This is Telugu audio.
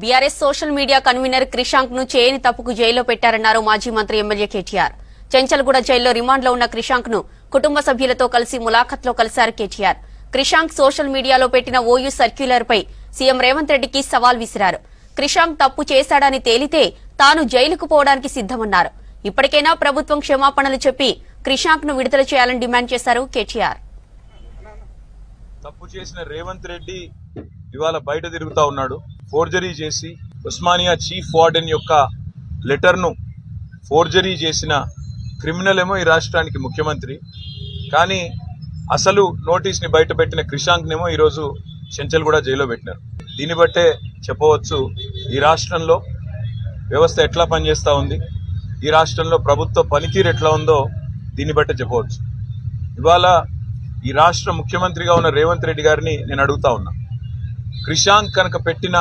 BRS social media convener Krishank ను చేయని తప్పుకు జైల్లో పెట్టారన్నారు మాజీ మంత్రి ఎమ్మెల్యే కేటీఆర్. చెంచల్గూడ జైల్లో రిమాండ్లో ఉన్న క్రిషాంక్ ను కుటుంబ సభ్యులతో కలిసి ములాఖత్లో కలిశారు కేటీఆర్. క్రిషాంక్ సోషల్ మీడియాలో పెట్టిన ఓయూ సర్క్యులర్ పై సీఎం రేవంత్ రెడ్డికి సవాల్ విసిరారు. క్రిషాంక్ తప్పు చేశాడని తేలితే తాను జైలుకు పోవడానికి సిద్దమన్నారు. ఇప్పటికైనా ప్రభుత్వం క్షమాపణలు చెప్పి క్రిషాంక్ ను విడుదల చేయాలని డిమాండ్ చేశారు కేటీఆర్. తప్పు చేసిన రేవంత్ రెడ్డి ఇవాళ బయట తిరుగుతా ఉన్నాడు. ఫోర్జరీ చేసి ఉస్మానియా చీఫ్ వార్డెన్ యొక్క లెటర్ను ఫోర్జరీ చేసిన క్రిమినల్ ఏమో ఈ రాష్ట్రానికి ముఖ్యమంత్రి, కానీ అసలు నోటీస్ని బయట పెట్టిన క్రిషాంక్నేమో ఈరోజు చెంచల్గూడ జైల్లో పెట్టినారు. దీన్ని బట్టే చెప్పవచ్చు ఈ రాష్ట్రంలో వ్యవస్థ ఎట్లా పనిచేస్తూ ఉంది, ఈ రాష్ట్రంలో ప్రభుత్వ పనితీరు ఎట్లా ఉందో దీన్ని బట్టే చెప్పవచ్చు. ఇవాళ ఈ రాష్ట్ర ముఖ్యమంత్రిగా ఉన్న రేవంత్ రెడ్డి గారిని నేను అడుగుతా ఉన్నా, క్రిషాంక్ కనుక పెట్టిన